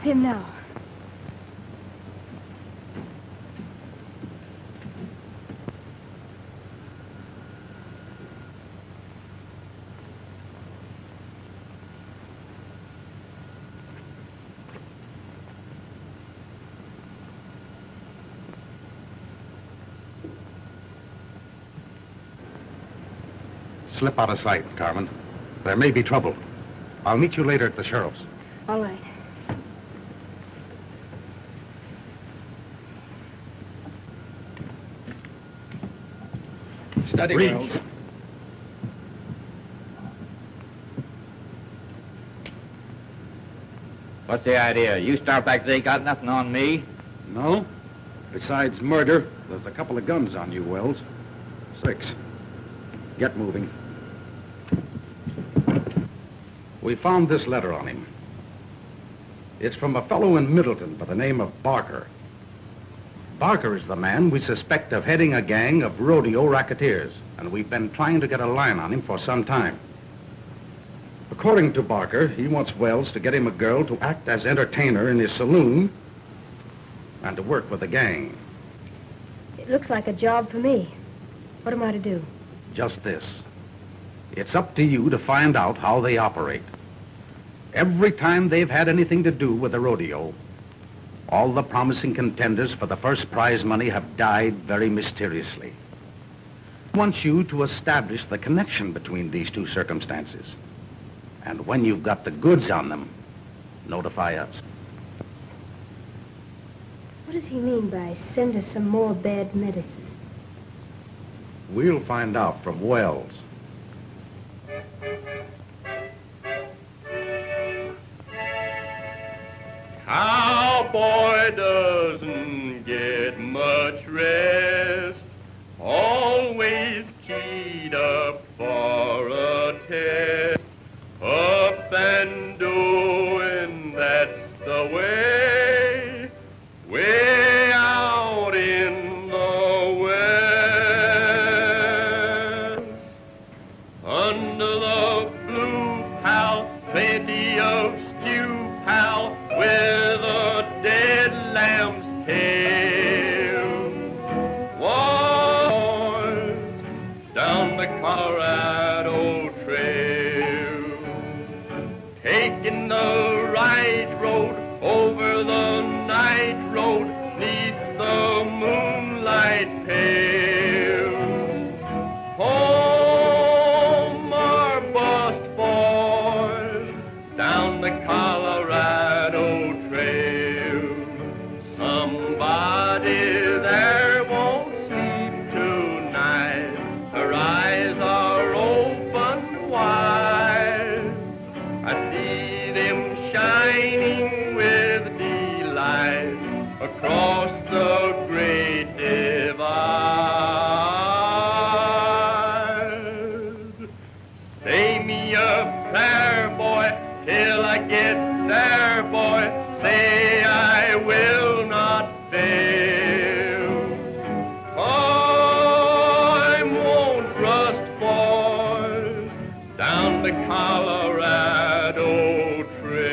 him now. Slip out of sight, Carmen. There may be trouble. I'll meet you later at the sheriff's. All right. Steady, Reach. Wells. What's the idea? You start back there, got nothing on me? No. Besides murder, there's a couple of guns on you, Wells. 6. Get moving. We found this letter on him. It's from a fellow in Middleton by the name of Barker. Barker is the man we suspect of heading a gang of rodeo racketeers, and we've been trying to get a line on him for some time. According to Barker, he wants Wells to get him a girl to act as entertainer in his saloon and to work with the gang. It looks like a job for me. What am I to do? Just this. It's up to you to find out how they operate. Every time they've had anything to do with the rodeo, all the promising contenders for the first prize money have died very mysteriously. I want you to establish the connection between these two circumstances. And when you've got the goods on them, notify us. What does he mean by send us some more bad medicine? We'll find out from Wells. Cowboy doesn't get much rest, always keyed up for a test. Up and doing, that's the way, way out in the west. Under the blue pal, plenty of stew pal, with a dead lamb's tail. Boys, down the Colorado Trail, taking the right road over the night road, neath the moonlight pale. Home or bust, boys, down the Colorado Trail. Somebody there won't sleep tonight. Her eyes are open wide. I see them shining with delight across the great divide. Say me a prayer, boy, till I get there, boy. Say I will not fail. Time won't rust, boys, down the Colorado Trail.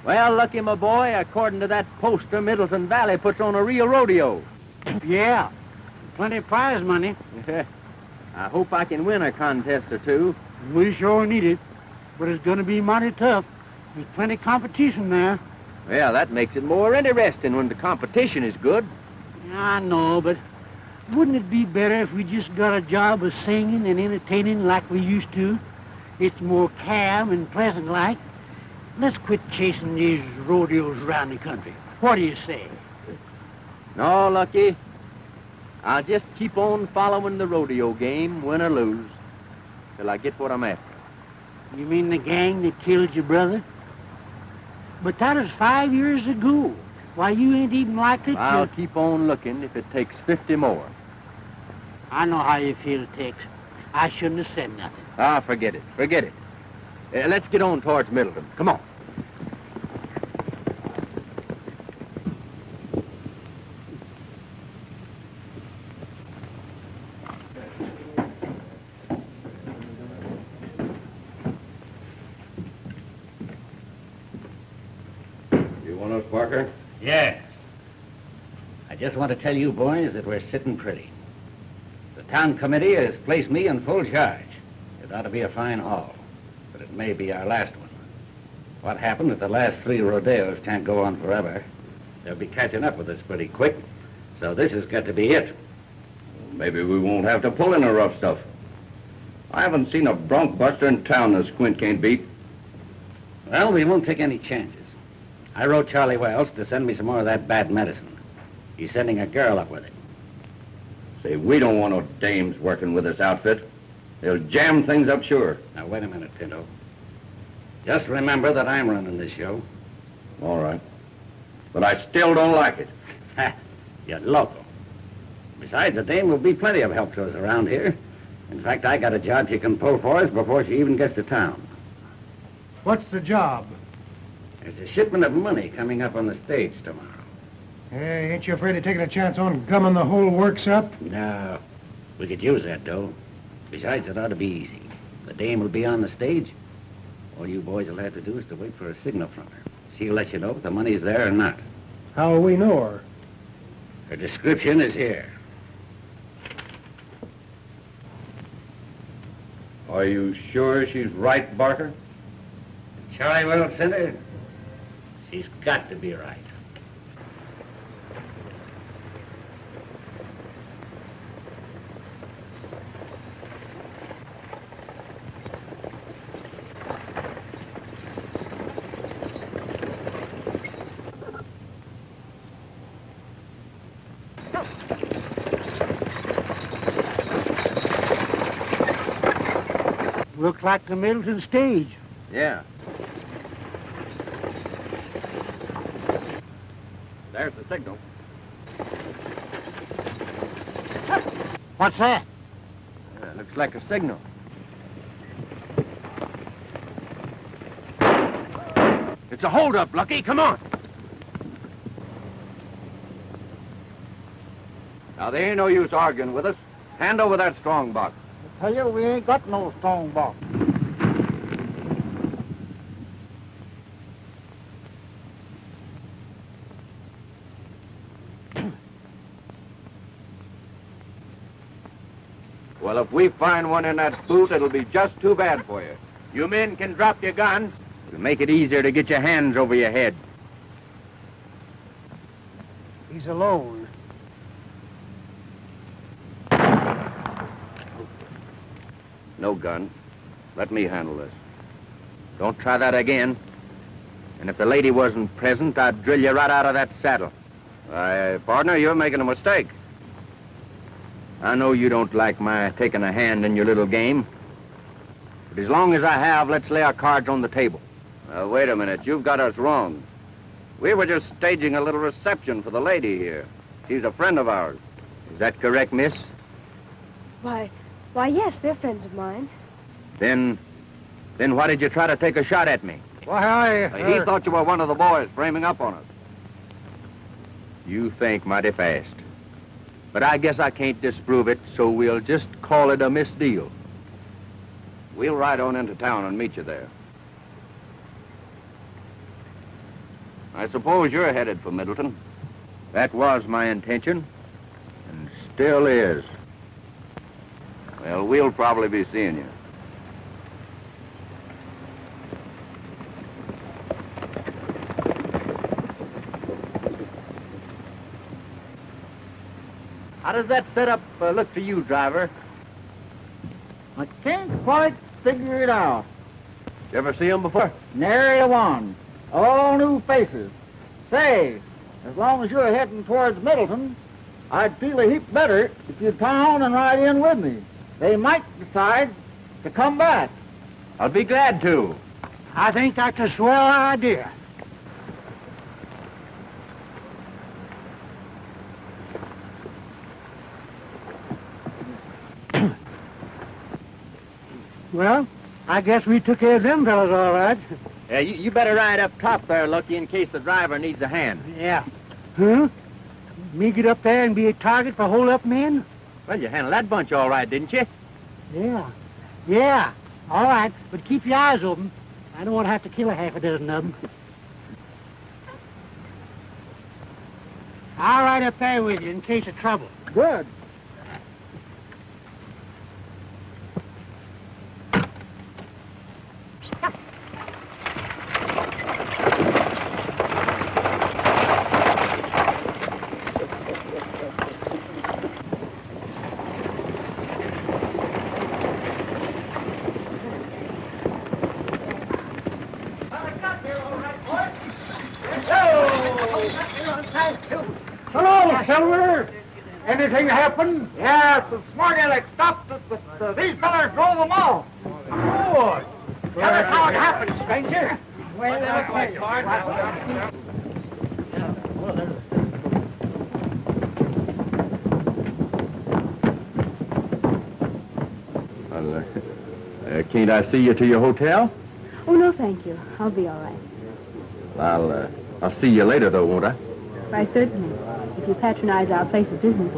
Well, Lucky, my boy, according to that poster, Middleton Valley puts on a real rodeo. Yeah, plenty of prize money. I hope I can win a contest or two. We sure need it, but it's going to be mighty tough. There's plenty of competition there. Well, that makes it more interesting when the competition is good. I know, but wouldn't it be better if we just got a job of singing and entertaining like we used to? It's more calm and pleasant like. Let's quit chasing these rodeos around the country. What do you say? No, Lucky. I'll just keep on following the rodeo game, win or lose, till I get what I'm after. You mean the gang that killed your brother? But that was 5 years ago. Why, you ain't even likely to... I'll keep on looking if it takes 50 more. I know how you feel, Tex. I shouldn't have said nothing. Ah, forget it. Forget it. Let's get on towards Middleton. Come on. You want us, Barker? Yes. I just want to tell you boys that we're sitting pretty. The town committee has placed me in full charge. It ought to be a fine haul, but it may be our last one. What happened at the last 3 rodeos can't go on forever. They'll be catching up with us pretty quick, so this has got to be it. Maybe we won't have to pull in the rough stuff. I haven't seen a bronc buster in town that Squint can't beat. Well, we won't take any chances. I wrote Charlie Wells to send me some more of that bad medicine. He's sending a girl up with it. Say, we don't want no dames working with this outfit. They'll jam things up sure. Now, wait a minute, Pinto. Just remember that I'm running this show. All right. But I still don't like it. Ha! You're local. Besides, the dame will be plenty of help to us around here. In fact, I got a job she can pull for us before she even gets to town. What's the job? There's a shipment of money coming up on the stage tomorrow. Hey, ain't you afraid of taking a chance on gumming the whole works up? No, we could use that dough. Besides, it ought to be easy. The dame will be on the stage. All you boys will have to do is to wait for a signal from her. She'll let you know if the money's there or not. How will we know her? Her description is here. Are you sure she's right, Barker? Charlie Wells sent her. She's got to be right. Looks like the Middleton stage. Yeah. There's the signal. What's that? Looks like a signal. It's a holdup, Lucky. Come on. Now, there ain't no use arguing with us. Hand over that strong box. I tell you, we ain't got no strong box. Well, if we find one in that boot, it'll be just too bad for you. You men can drop your guns. It'll make it easier to get your hands over your head. He's alone. No gun. Let me handle this. Don't try that again. And if the lady wasn't present, I'd drill you right out of that saddle. Partner, you're making a mistake. I know you don't like my taking a hand in your little game. But as long as I have, let's lay our cards on the table. Wait a minute. You've got us wrong. We were just staging a little reception for the lady here. She's a friend of ours. Is that correct, miss? Why, yes, they're friends of mine. Then why did you try to take a shot at me? Why, He thought you were one of the boys framing up on us. You think mighty fast. But I guess I can't disprove it, so we'll just call it a misdeal. We'll ride on into town and meet you there. I suppose you're headed for Middleton. That was my intention, and still is. Well, we'll probably be seeing you. How does that setup look to you, driver? I can't quite figure it out. You ever see him before? Nary a one. All new faces. Say, as long as you're heading towards Middleton, I'd feel a heap better if you'd come on and ride in with me. They might decide to come back. I'll be glad to. I think that's a swell idea. Well, I guess we took care of them fellas all right. Yeah, you better ride up top there, Lucky, in case the driver needs a hand. Yeah. Huh? Me get up there and be a target for hold-up men? Well, you handled that bunch all right, didn't you? Yeah. Yeah. All right, but keep your eyes open. I don't want to have to kill a half a dozen of them. I'll ride up there with you in case of trouble. Good. Hello, Silver. Anything happen? Yes, the smart aleck stopped us, but these fellas drove them off. Good. Tell us how it happened, stranger. Well, Can't I see you to your hotel? Oh, no, thank you. I'll be all right. I'll see you later, though, won't I? Why, certainly. If you patronize our place of business.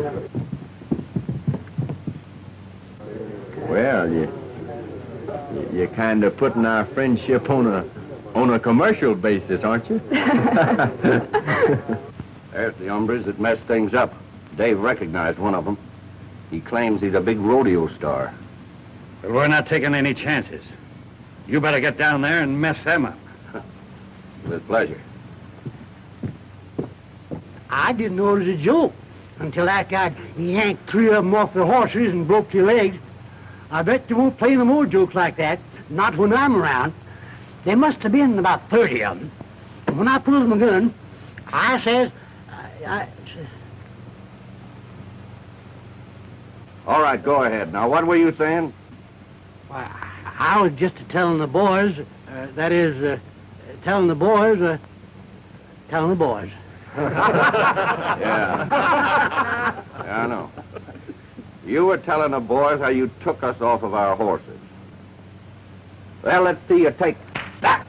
Well, you're kind of putting our friendship on a commercial basis, aren't you? There's the hombres that messed things up. Dave recognized one of them. He claims he's a big rodeo star. But we're not taking any chances. You better get down there and mess them up. With pleasure. I didn't know it was a joke until that guy yanked 3 of them off their horses and broke their legs. I bet you won't play no more jokes like that, not when I'm around. There must have been about 30 of them. And when I pulled my gun, I says, All right, go ahead. Now, what were you saying? I was just telling the boys, telling the boys. Yeah. Yeah, I know. You were telling the boys how you took us off of our horses. Well, let's see you take that.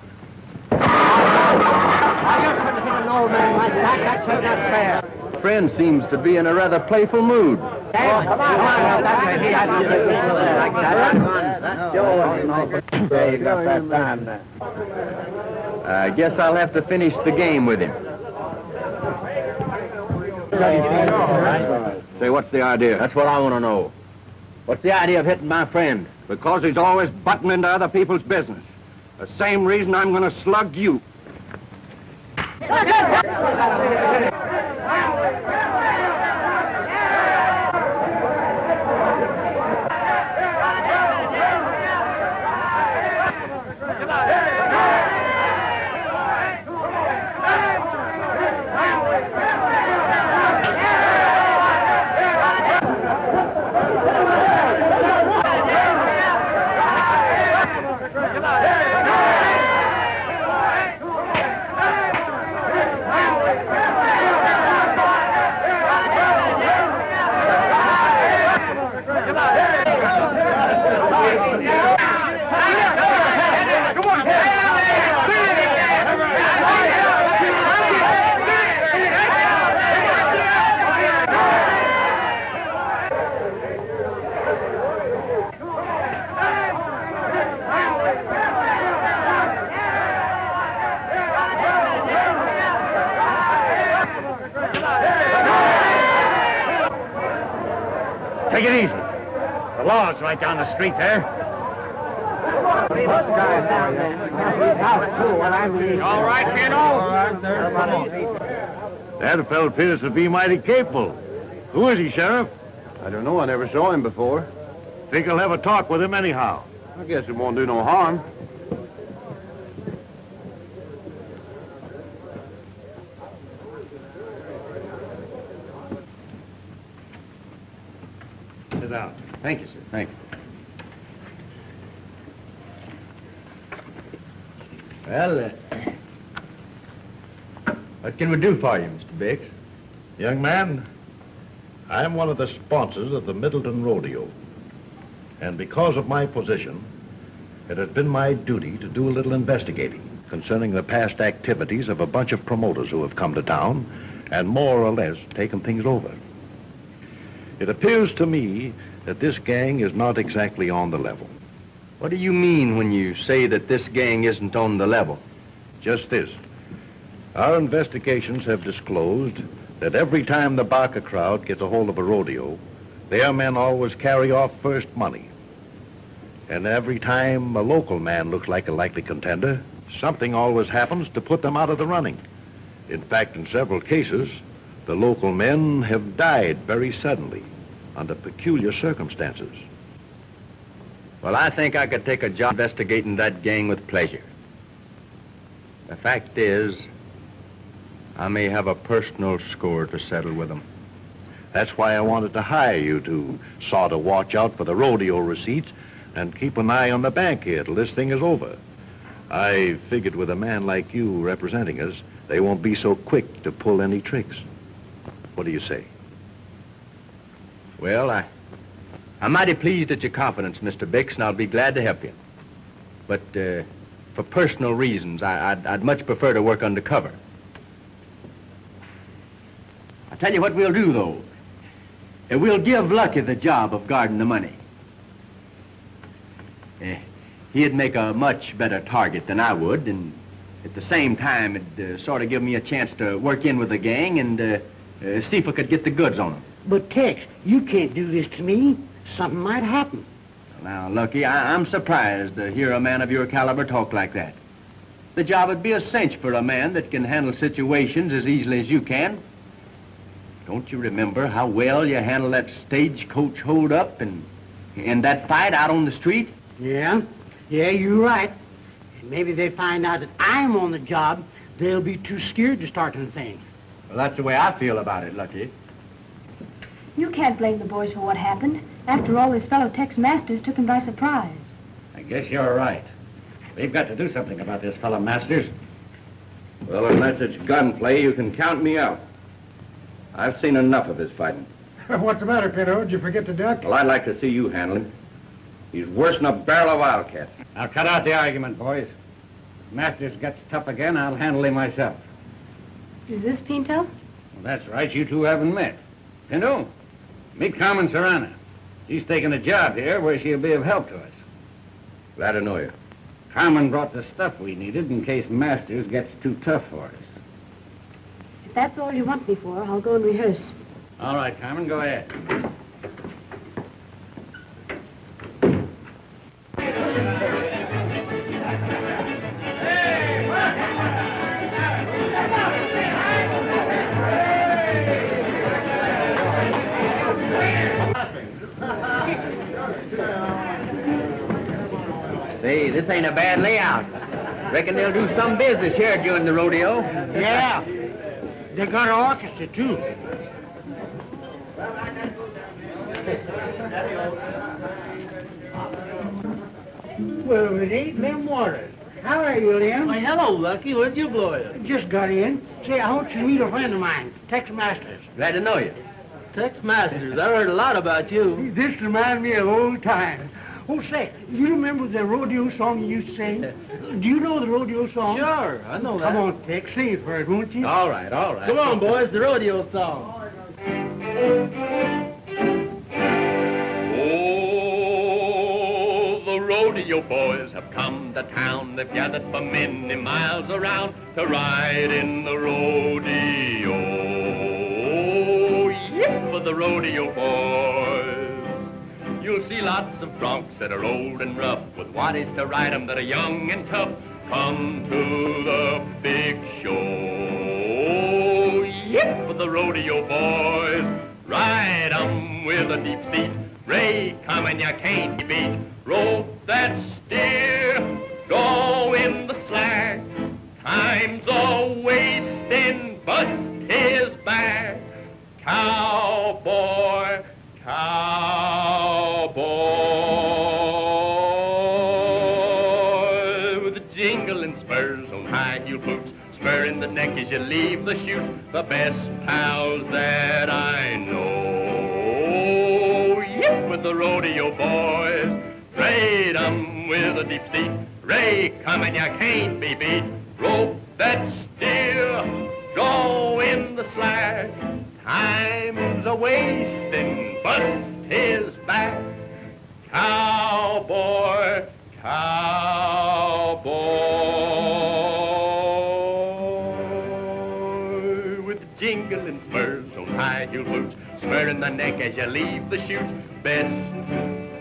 Old man like that, that's not fair. Friend seems to be in a rather playful mood. Come on. I guess I'll have to finish the game with him. Say, what's the idea? That's what I want to know. What's the idea of hitting my friend? Because he's always butting into other people's business. The same reason I'm going to slug you. Take it easy. The law's right down the street there. All right, kiddo? That fellow appears to be mighty capable. Who is he, Sheriff? I don't know. I never saw him before. Think I'll have a talk with him anyhow. I guess it won't do no harm. Sit down. Thank you, sir. Thank you. Well, what can we do for you, Mr. Biggs? Young man, I'm one of the sponsors of the Middleton Rodeo. And because of my position, it had been my duty to do a little investigating concerning the past activities of a bunch of promoters who have come to town and more or less taken things over. It appears to me that this gang is not exactly on the level. What do you mean when you say that this gang isn't on the level? Just this. Our investigations have disclosed that every time the Barker crowd gets a hold of a rodeo, their men always carry off first money. And every time a local man looks like a likely contender, something always happens to put them out of the running. In fact, in several cases, the local men have died very suddenly under peculiar circumstances. Well, I think I could take a job investigating that gang with pleasure. The fact is, I may have a personal score to settle with them. That's why I wanted to hire you to sort of watch out for the rodeo receipts and keep an eye on the bank here till this thing is over. I figured with a man like you representing us, they won't be so quick to pull any tricks. What do you say? Well, I'm mighty pleased at your confidence, Mr. Bix, and I'll be glad to help you. But for personal reasons, I'd much prefer to work undercover. I'll tell you what we'll do, though. We'll give Lucky the job of guarding the money. He'd make a much better target than I would, and at the same time, it'd sort of give me a chance to work in with the gang and see if I could get the goods on them. But, Tex, you can't do this to me. Something might happen. Now, Lucky, I'm surprised to hear a man of your caliber talk like that. The job would be a cinch for a man that can handle situations as easily as you can. Don't you remember how well you handled that stagecoach hold-up and that fight out on the street? Yeah, you're right. And maybe they find out that I'm on the job, they'll be too scared to start anything. Well, that's the way I feel about it, Lucky. You can't blame the boys for what happened. After all, this fellow Tex Masters took him by surprise. I guess you're right. We've got to do something about this fellow Masters. Well, unless it's gunplay, you can count me out. I've seen enough of his fighting. What's the matter, Pinto? Did you forget to duck? Well, I'd like to see you handle him. He's worse than a barrel of wildcat. Now, cut out the argument, boys. If Masters gets tough again, I'll handle him myself. Is this Pinto? Well, that's right. You two haven't met. Pinto, meet Carmen Serrana. She's taking a job here where she'll be of help to us. Glad to know you. Carmen brought the stuff we needed in case Masters gets too tough for us. If that's all you want me for, I'll go and rehearse. All right, Carmen, go ahead. Say, this ain't a bad layout. Reckon they'll do some business here during the rodeo. Yeah. They got an orchestra, too. Well, it ain't them waters. How are you, Lynn? Why, hello, Lucky. Where'd you blow in? Just got in. Say, I want you to meet a friend of mine, Tex Masters. Glad to know you. Tex Masters. I heard a lot about you. This reminds me of old times. Oh, say, you remember the rodeo song you used to sing? Do you know the rodeo song? Sure, I know that. Come on, Tex, sing it for us, won't you? All right. Come on, boys, the rodeo song. Oh, the rodeo boys have come to town. They've gathered for many miles around to ride in the rodeo. Yip for the rodeo boys. You'll see lots of broncs that are old and rough with waddies to ride 'em that are young and tough. Come to the big show. Yip for the rodeo boys. Ride 'em with a deep seat. Ray, come and you can't beat. Rope that steer, go in the slack. Time's a wasting, bust his back. Cowboy, cowboy, with a jingling spurs on high heel boots, spur in the neck as you leave the chute, the best pals that I know. Yip with the rodeo boys, trade 'em with a deep seat. Ray, come and you can't be beat. Rope that steer, go in the slack. Time's a wasting, bust his back. Cowboy, cowboy, with jingling spurs on high heel boots, spurring the neck as you leave the chutes. Best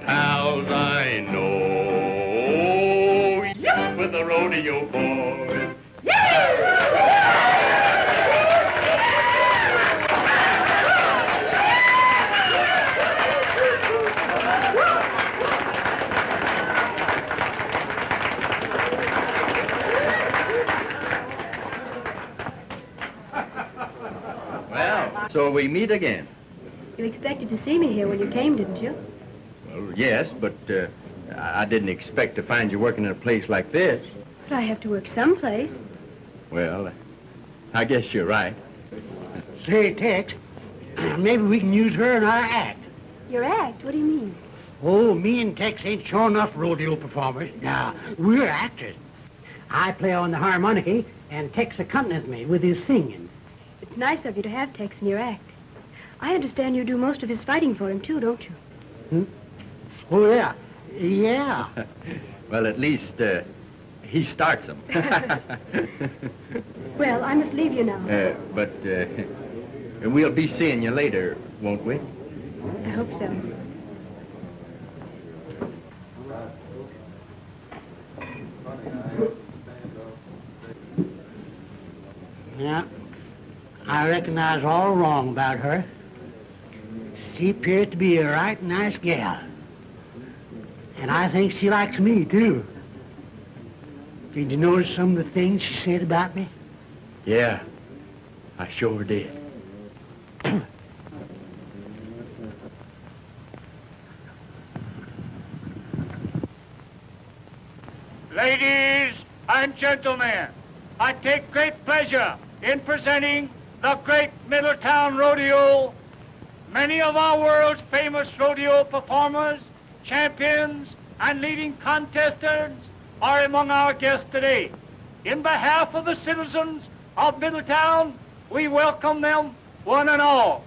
pals I know, yep, with the rodeo boys. Well, so we meet again. You expected to see me here when you came, didn't you? Well, yes, but I didn't expect to find you working in a place like this. But I have to work someplace. Well, I guess you're right. Say, Tex, maybe we can use her in our act. Your act? What do you mean? Oh, me and Tex ain't sure enough rodeo performers. Now, we're actors. I play on the harmonica, and Tex accompanies me with his singing. It's nice of you to have Tex in your act. I understand you do most of his fighting for him, too, don't you? Hmm? Oh, yeah. Yeah. Well, at least he starts them. Well, I must leave you now. But we'll be seeing you later, won't we? I hope so. Yeah. I recognize all wrong about her. She appears to be a right nice gal. And I think she likes me, too. Did you notice some of the things she said about me? Yeah, I sure did. Ladies and gentlemen, I take great pleasure in presenting the Great Middletown Rodeo. Many of our world's famous rodeo performers, champions, and leading contestants are among our guests today. In behalf of the citizens of Middletown, we welcome them one and all.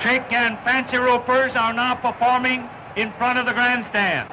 Trick and fancy ropers are now performing in front of the grandstand.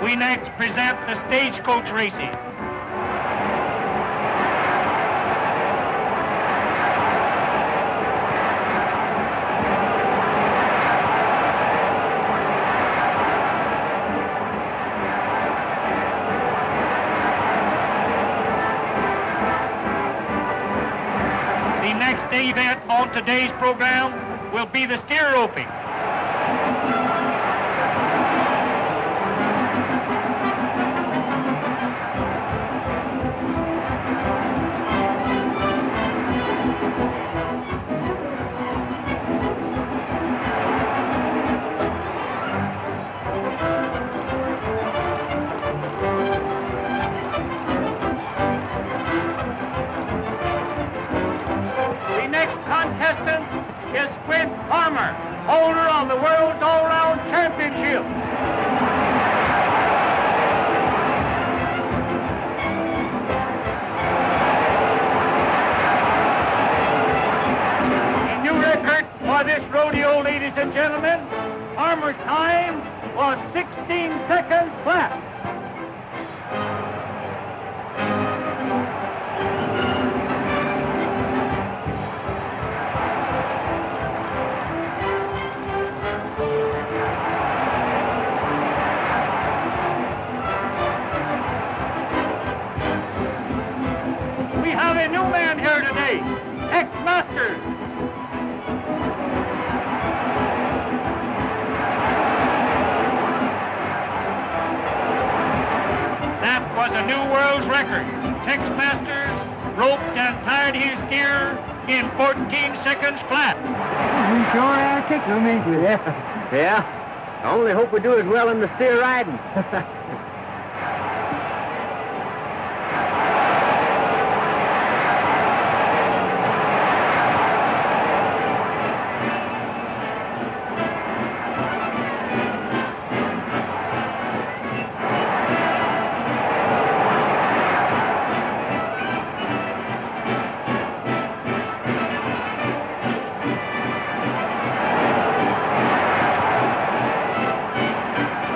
we next present the stagecoach racing. The next event on today's program will be the steer roping. The next contestant is Quint Farmer, holder of the World's All-Round Championship. The new record for this rodeo, ladies and gentlemen, Farmer's time was 16 seconds flat. We have a new man here today, Tex Ritter. That was a new world's record. Tex Masters roped and tied his steer in 14 seconds flat. We sure are kicking them, ain't we? Yeah. I only hope we do as well in the steer riding.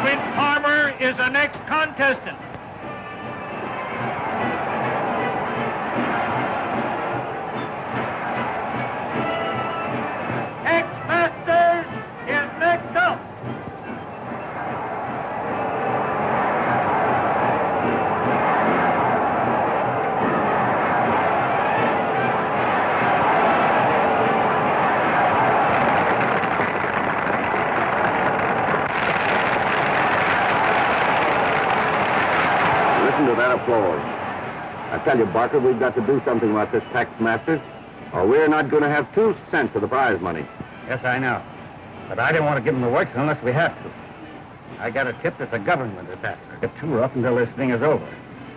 Quint Farmer is the next contestant. Tex Masters is next up. Listen to that applause. I tell you, Barker, we've got to do something about this Tex Masters, or we're not going to have 2 cents of the prize money. Yes, I know. But I didn't want to give him the works unless we have to. I got a tip that the government is after. Get too rough until this thing is over.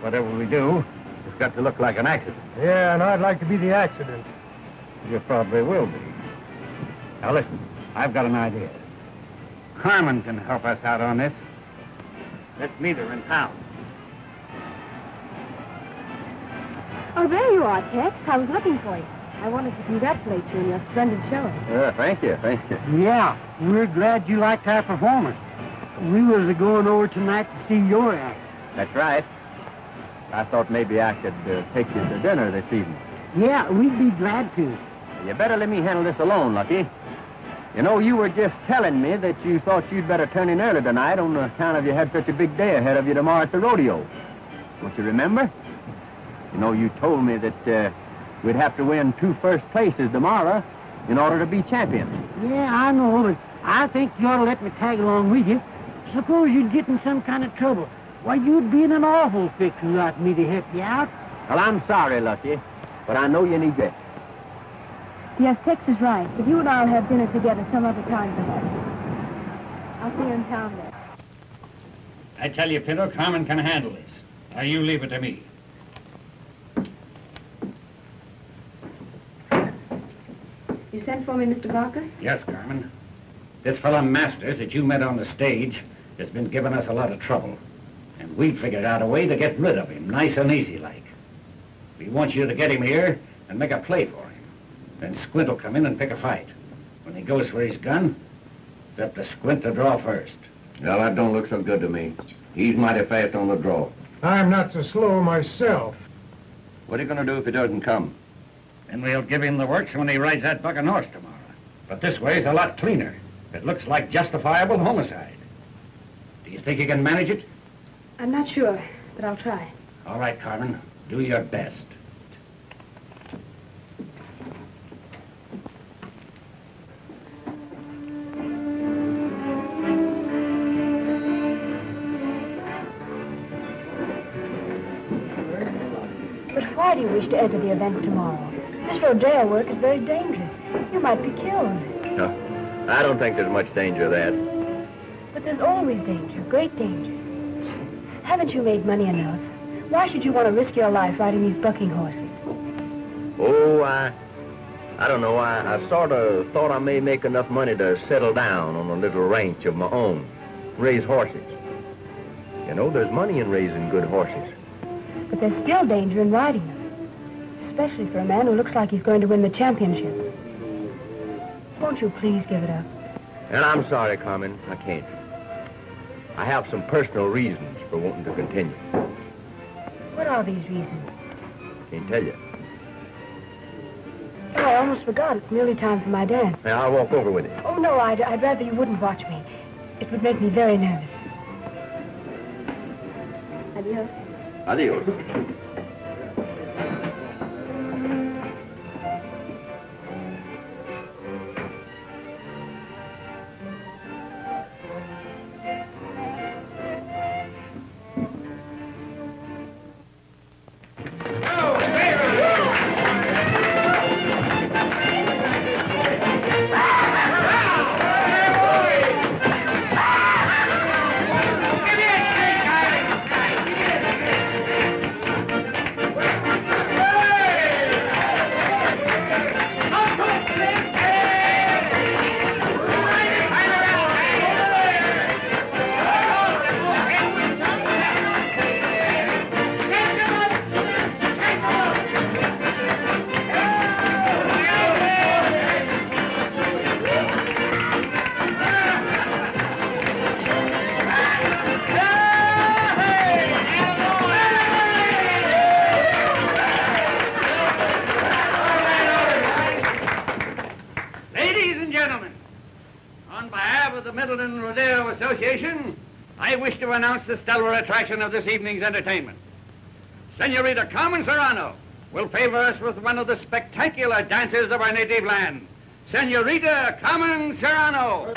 Whatever we do, it's got to look like an accident. Yeah, and I'd like to be the accident. You probably will be. Now listen, I've got an idea. Carmen can help us out on this. Let's meet her in town. Oh, there you are, Tex. I was looking for you. I wanted to congratulate you on your splendid show. Thank you, thank you. Yeah, we're glad you liked our performance. We was going over tonight to see your act. That's right. I thought maybe I could take you to dinner this evening. Yeah, we'd be glad to. You better let me handle this alone, Lucky. You know, you were just telling me that you thought you'd better turn in early tonight on account of you had such a big day ahead of you tomorrow at the rodeo. Don't you remember? You know, you told me that we'd have to win 2 first places tomorrow in order to be champions. Yeah, I know, but I think you ought to let me tag along with you. Suppose you'd get in some kind of trouble. Why, you'd be in an awful fix without me to help you out. Well, I'm sorry, Lucky, but I know you need it. Yes, Tex is right. But you and I'll have dinner together some other time, perhaps. I'll see you in town then. I tell you, Pinto, Carmen can handle this. Now, you leave it to me. You sent for me, Mr. Barker? Yes, Carmen. This fellow Masters that you met on the stage has been giving us a lot of trouble. And we figured out a way to get rid of him, nice and easy like. We want you to get him here and make a play for him. Then Squint will come in and pick a fight. When he goes for his gun, it's up to Squint to draw first. Now, that don't look so good to me. He's mighty fast on the draw. I'm not so slow myself. What are you going to do if he doesn't come? Then we'll give him the works when he rides that bucking horse tomorrow. But this way's a lot cleaner. It looks like justifiable homicide. Do you think you can manage it? I'm not sure, but I'll try. All right, Carmen. Do your best. But why do you wish to enter the events tomorrow? This Rodeo work is very dangerous. You might be killed. No, I don't think there's much danger of that. But there's always danger, great danger. Haven't you made money enough? Why should you want to risk your life riding these bucking horses? Oh, I don't know. I sort of thought I may make enough money to settle down on a little ranch of my own, raise horses. You know, there's money in raising good horses. But there's still danger in riding them. Especially for a man who looks like he's going to win the championship. Won't you please give it up? And I'm sorry, Carmen, I can't. I have some personal reasons for wanting to continue. What are these reasons? Can't tell you. Oh, I almost forgot. It's nearly time for my dance. Now, I'll walk over with you. Oh, no, I'd rather you wouldn't watch me. It would make me very nervous. Adios. Adios. Rodeo Association, I wish to announce the stellar attraction of this evening's entertainment. Senorita Carmen Serrano will favor us with one of the spectacular dances of our native land. Senorita Carmen Serrano.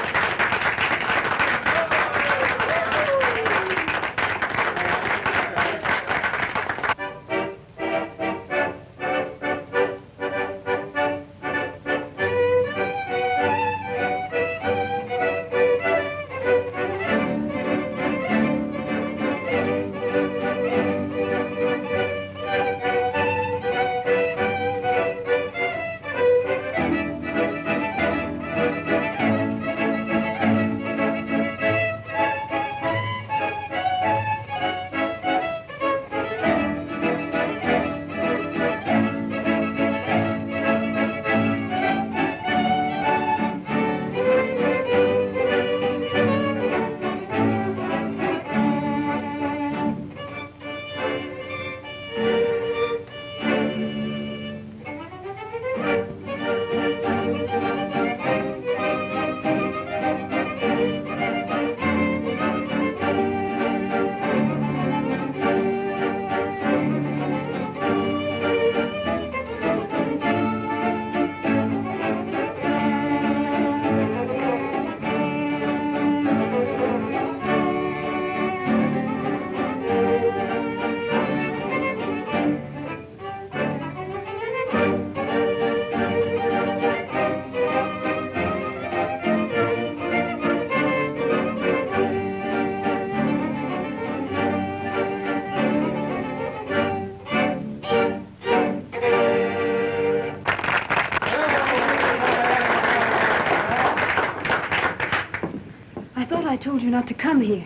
I told you not to come here.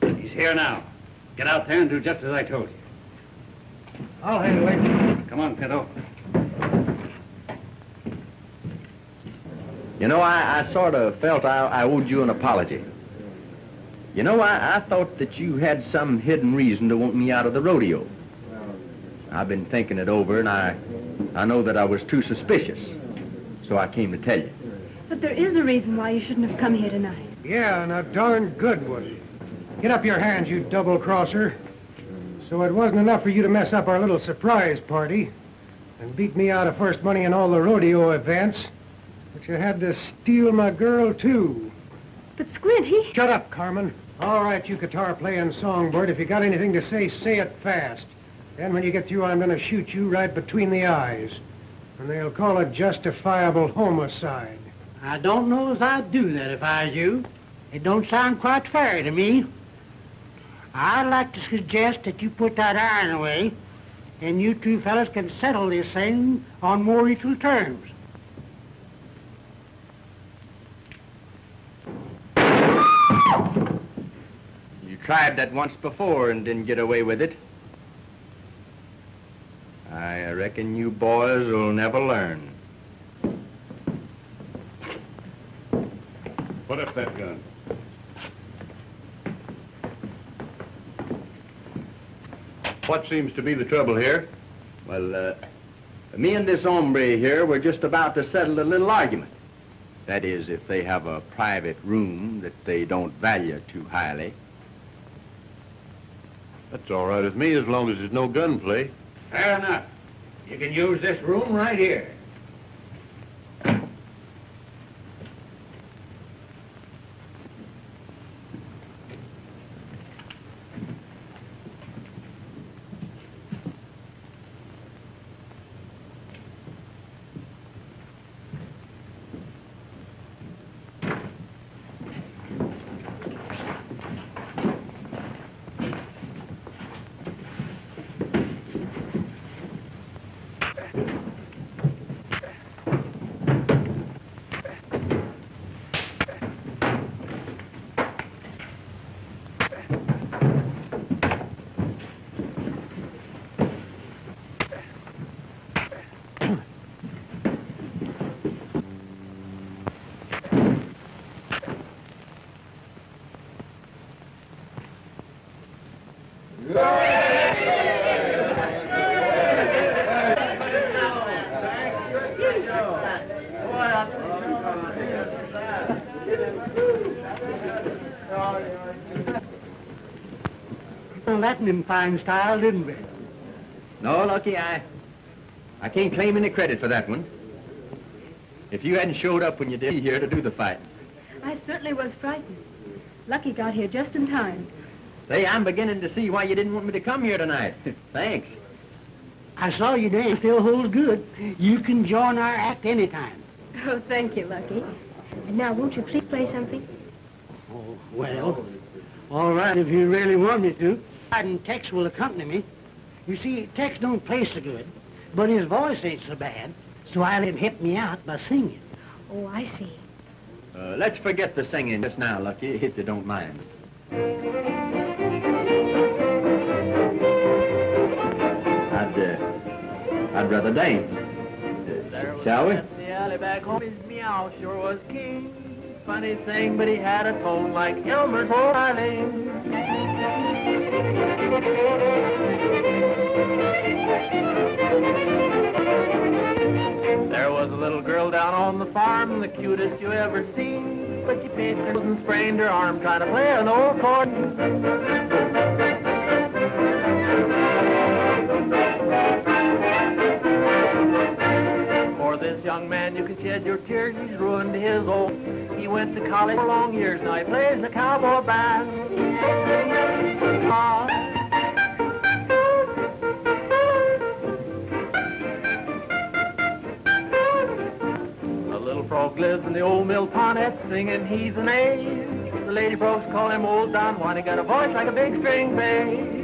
He's here now. Get out there and do just as I told you. I'll handle it. Come on, Pinto. You know, I sort of felt I owed you an apology. You know, I thought that you had some hidden reason to want me out of the rodeo. I've been thinking it over, and I know that I was too suspicious. So I came to tell you. But there is a reason why you shouldn't have come here tonight. Yeah, and a darn good one. Get up your hands, you double-crosser. So it wasn't enough for you to mess up our little surprise party and beat me out of first money in all the rodeo events, but you had to steal my girl, too. But Squint, he... Shut up, Carmen. All right, you guitar-playing songbird. If you got anything to say it fast. Then when you get through, I'm going to shoot you right between the eyes. And they'll call it justifiable homicide. I don't know as I'd do that if I was you. It don't sound quite fair to me. I'd like to suggest that you put that iron away, and you two fellas can settle this thing on more equal terms. You tried that once before and didn't get away with it. I reckon you boys will never learn. Put up that gun. What seems to be the trouble here? Well, me and this hombre here were just about to settle a little argument. That is, if they have a private room that they don't value too highly. That's all right with me as long as there's no gunplay. Fair enough. You can use this room right here. Well, that in fine style, didn't we? No, Lucky, I can't claim any credit for that one. If you hadn't showed up when you did here to do the fighting. I certainly was frightened. Lucky got here just in time. Say, I'm beginning to see why you didn't want me to come here tonight. Thanks. I saw you dance. Still holds good. You can join our act anytime. Oh, thank you, Lucky. And now, won't you please play something? Oh, well, all right, if you really want me to. And Tex will accompany me. You see, Tex don't play so good, but his voice ain't so bad, so I let him help me out by singing. Oh, I see. Let's forget the singing just now, Lucky, if you don't mind. I'd rather dance. Shall we? The alley back home, his meow sure was king. Funny thing, but he had a tone like Elmer's old Eileen. There was a little girl down on the farm, the cutest you ever seen. But she paid her nose and sprained her arm trying to play an old accordion. For this young man, you can shed your tears, he's ruined his old. He went to college for long years, now he plays the cowboy band. A little frog lives in the old mill pond, singing he's an A. The lady folks call him Old Don Juan, he got a voice like a big string bass.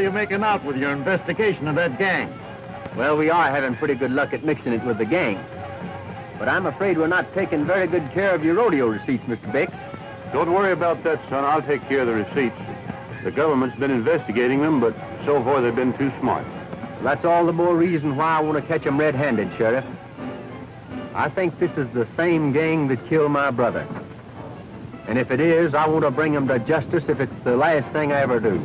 are you making out with your investigation of that gang? Well, we are having pretty good luck at mixing it with the gang. But I'm afraid we're not taking very good care of your rodeo receipts, Mr. Bix. Don't worry about that, son. I'll take care of the receipts. The government's been investigating them, but so far they've been too smart. That's all the more reason why I want to catch them red-handed, Sheriff. I think this is the same gang that killed my brother. And if it is, I want to bring them to justice if it's the last thing I ever do.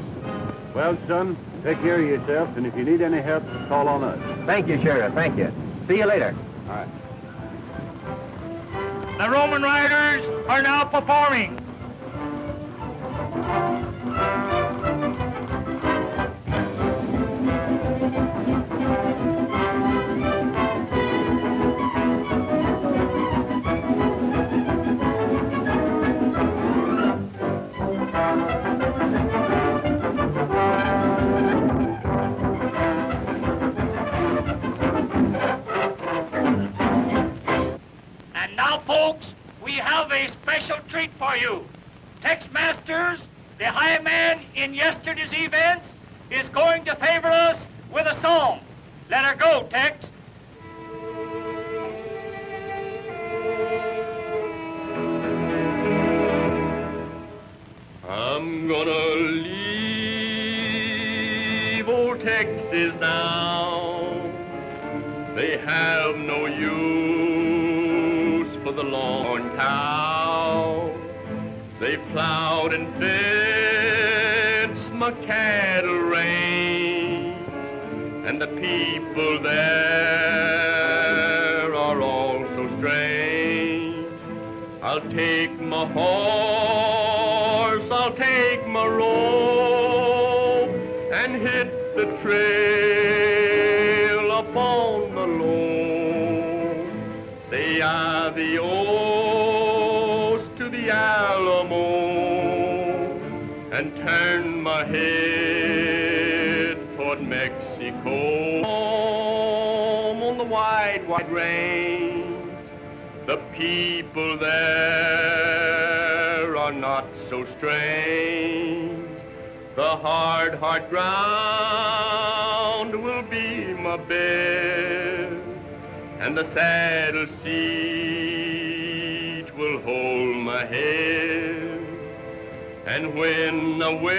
Well, son, take care of yourself, and if you need any help, call on us. Thank you, Sheriff. Thank you. See you later. All right. The Roman riders are now performing. Folks, we have a special treat for you. Tex Masters, the high man in yesterday's events, is going to favor us with a song. Let her go, Tex. I'm gonna leave old Texas now. They have no use for the long cow. They plowed and fenced my cattle range, and the people there are all so strange. I'll take my horse, I'll take my rope, and hit the trail upon the low. Say adios to the Alamo, and turn my head toward Mexico. Home on the wide, wide range, the people there are not so strange. The hard, hard ground will be my bed, and the saddle seat will hold my head. And when awakened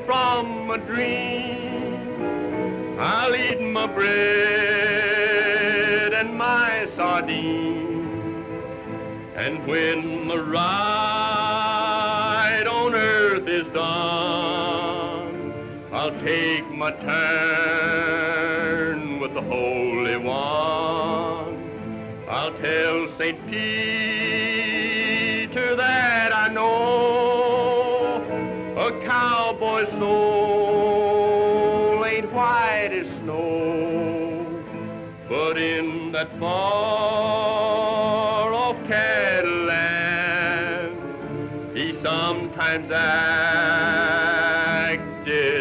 from a dream, I'll eat my bread and my sardines. And when the ride on earth is done, I'll take my turn with the Holy One. I'll tell St. Peter that I know a cowboy's soul ain't white as snow, but in that far-off cattle land, he sometimes acted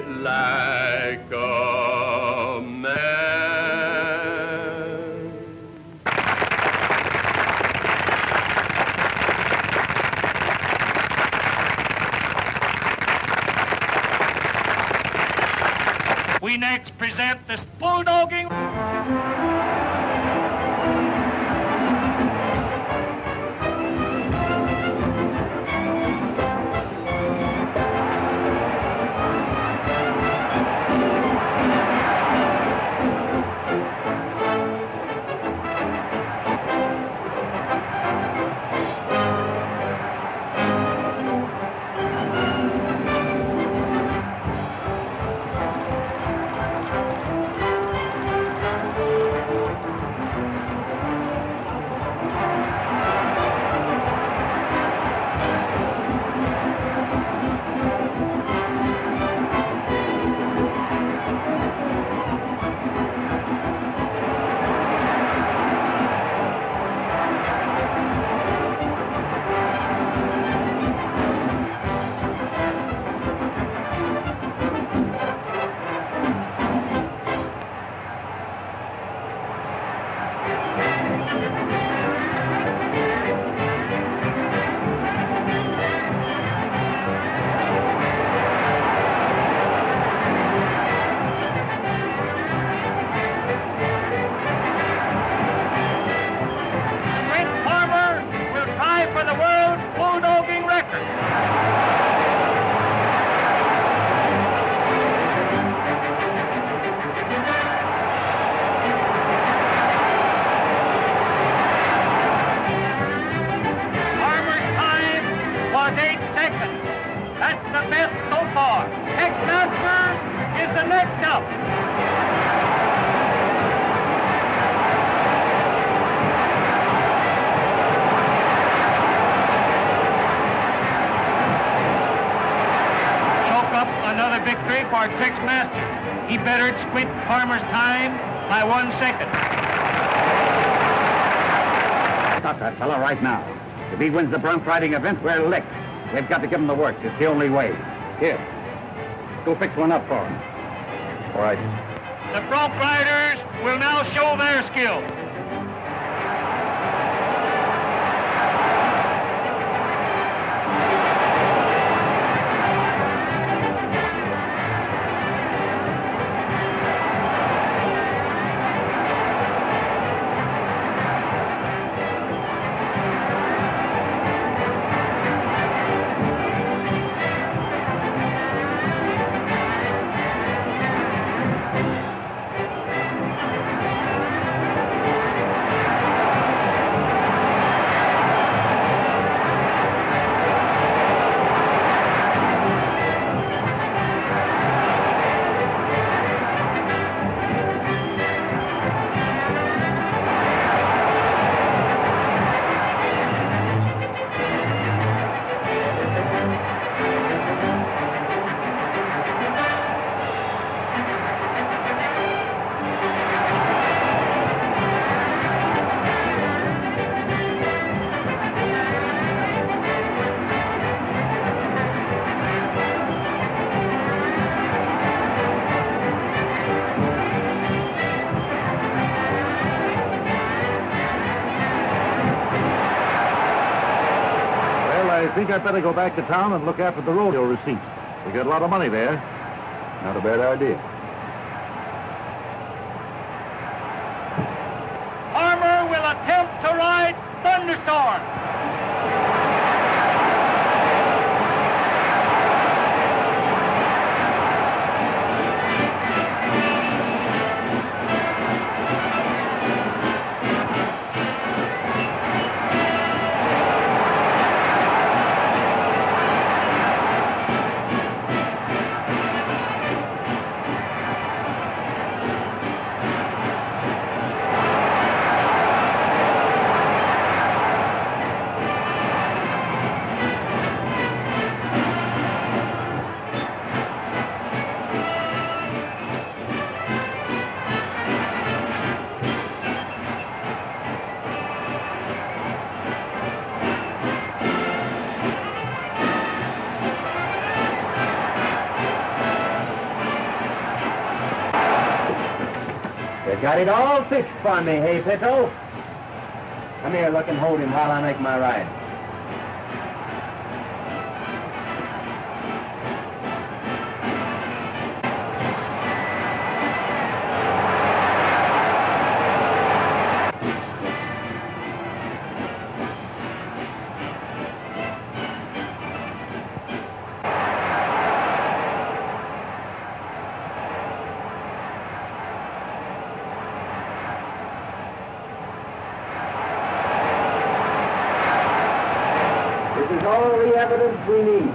like a man. We next present this bulldogging. our Tex master. He bettered Squint Farmer's time by 1 second. Stop that fellow right now. If he wins the bronc riding event, we're licked. We've got to give him the works. It's the only way. Here, go fix one up for him. All right. The bronc riders will now show their skill. I think I'd better go back to town and look after the rodeo receipts. We got a lot of money there. Not a bad idea. Farmer will attempt to ride Thunderstorm. Got it all fixed for me, hey, Pito? Come here, look and hold him while I make my ride. All the evidence we need.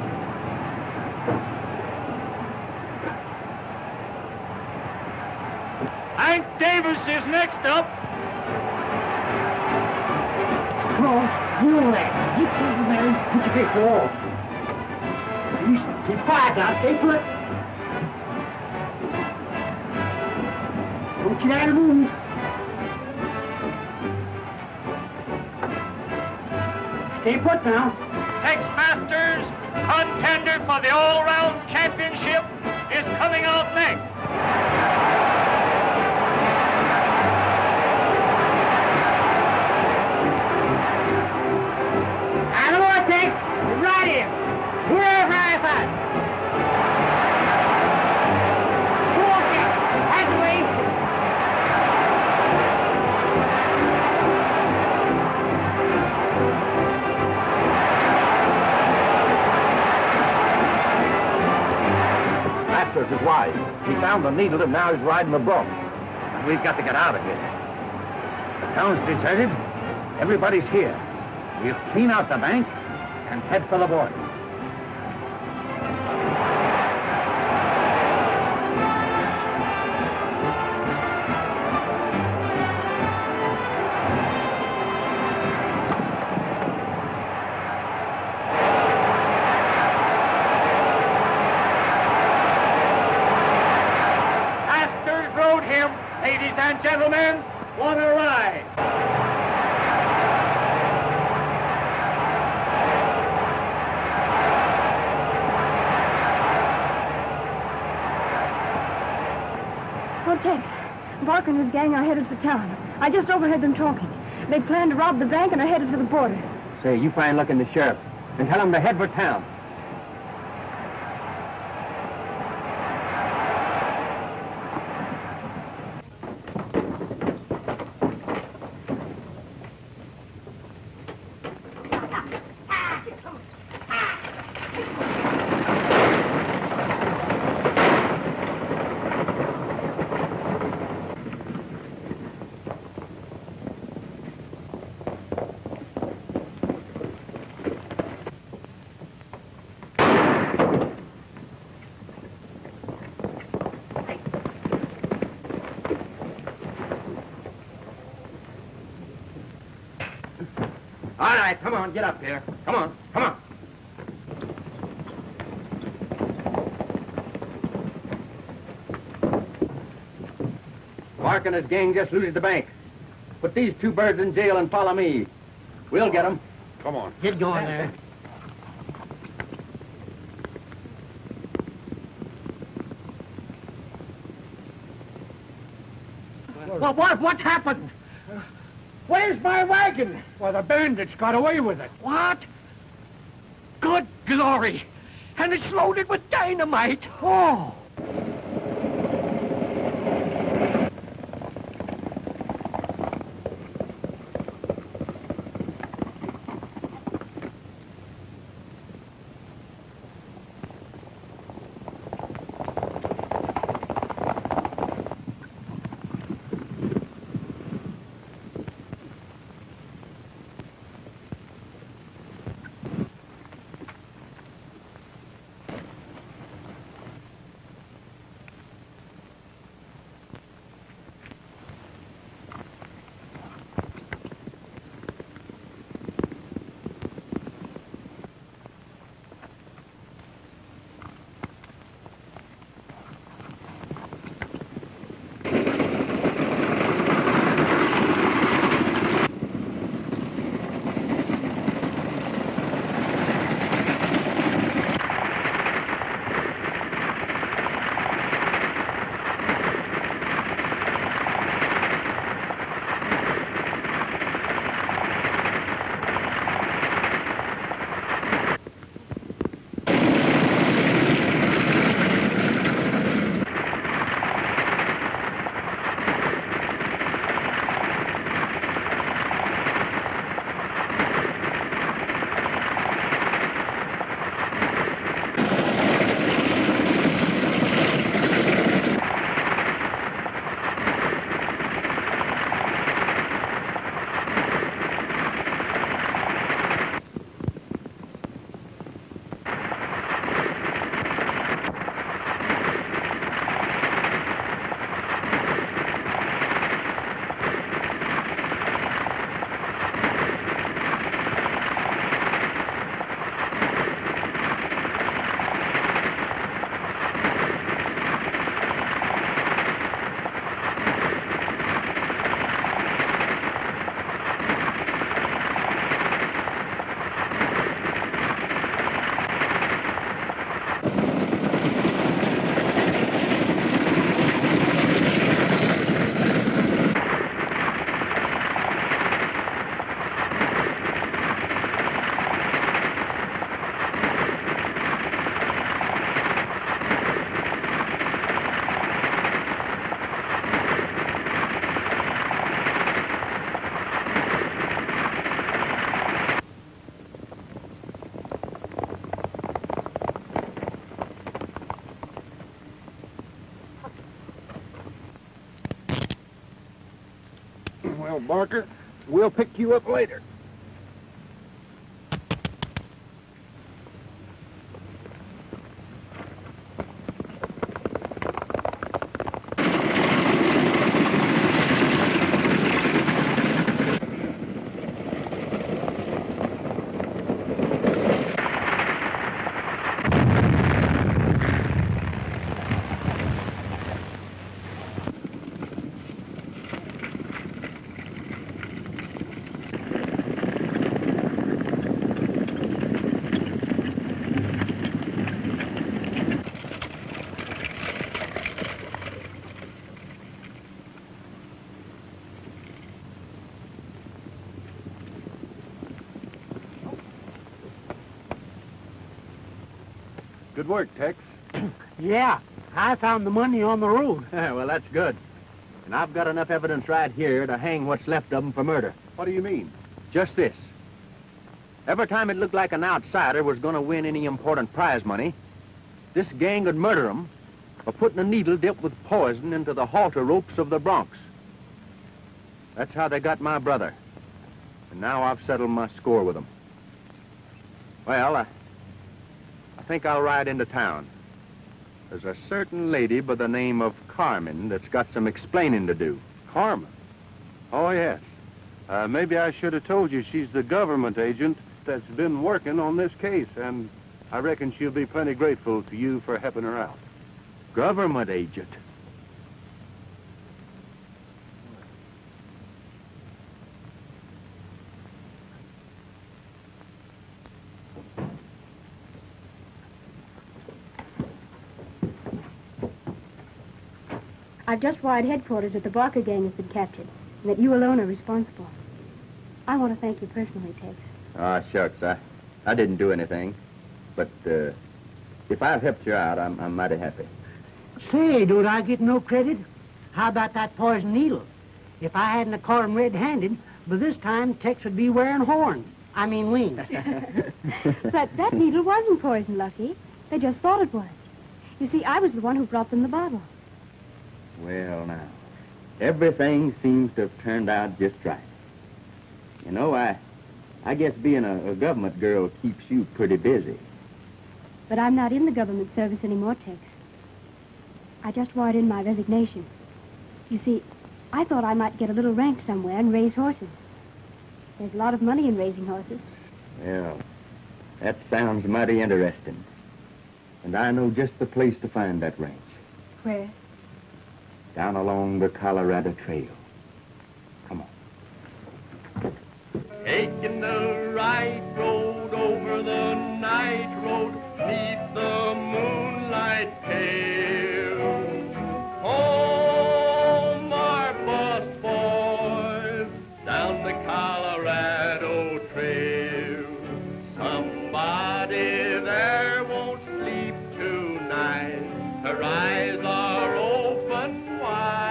Hank Davis is next up. Come on, you know that. Get to the man, put your face to the wall. Keep quiet now, stay put. Don't you dare to move. Stay put now. Tex Masters, contender for the all-round championship, is coming out next. I know what, Tex. You're right here. Wherever I find. Go on, Tex. That's the way. Masters is wise. He found the needle and now he's riding the bronc. And we've got to get out of here. The town's deserted. Everybody's here. We'll clean out the bank and head for the border. men want to ride. Oh, Tex, Barker and his gang are headed for town. I just overheard them talking. They plan to rob the bank and are headed for the border. Say, you find luck in the sheriff and tell him to head for town. All right, come on, get up here. Come on, come on. Mark and his gang just looted the bank. Put these two birds in jail and follow me. We'll get them. Come on. Get going there. Well, what happened? Where's my wagon? Well, the bandits got away with it. What? Good glory. And it's loaded with dynamite. Oh. Well, Barker, we'll pick you up later. Good work, Tex. Yeah, I found the money on the road. Well, that's good. And I've got enough evidence right here to hang what's left of them for murder. What do you mean? Just this. Every time it looked like an outsider was going to win any important prize money, this gang would murder them by putting a needle dipped with poison into the halter ropes of the broncs. That's how they got my brother. And now I've settled my score with them. Well, I think I'll ride into town. There's a certain lady by the name of Carmen that's got some explaining to do. Carmen? Oh, yes. Maybe I should have told you she's the government agent that's been working on this case, and I reckon she'll be plenty grateful to you for helping her out. Government agent? I've just wired headquarters that the Barker gang has been captured, and that you alone are responsible. I want to thank you personally, Tex. Ah, shucks, I didn't do anything. But, if I've helped you out, I'm mighty happy. Say, don't I get no credit? How about that poison needle? If I hadn't caught him red-handed, by this time Tex would be wearing horns. I mean wings. But that needle wasn't poison, Lucky. They just thought it was. You see, I was the one who brought them the bottle. Well, now, everything seems to have turned out just right. You know, I guess being a government girl keeps you pretty busy. But I'm not in the government service anymore, Tex. I just wired in my resignation. You see, I thought I might get a little ranch somewhere and raise horses. There's a lot of money in raising horses. Well, that sounds mighty interesting. And I know just the place to find that ranch. Where? Down along the Colorado Trail. Come on. Taking the right road over the night road, neath the moonlight pale. Home, our bus boys, down the Colorado Trail. Somebody there won't sleep tonight. Her eyes are open wide.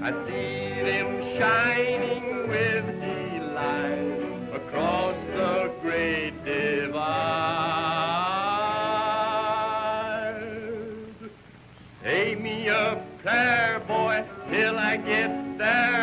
I see them shining with delight across the great divide. Say me a prayer, boy, till I get there.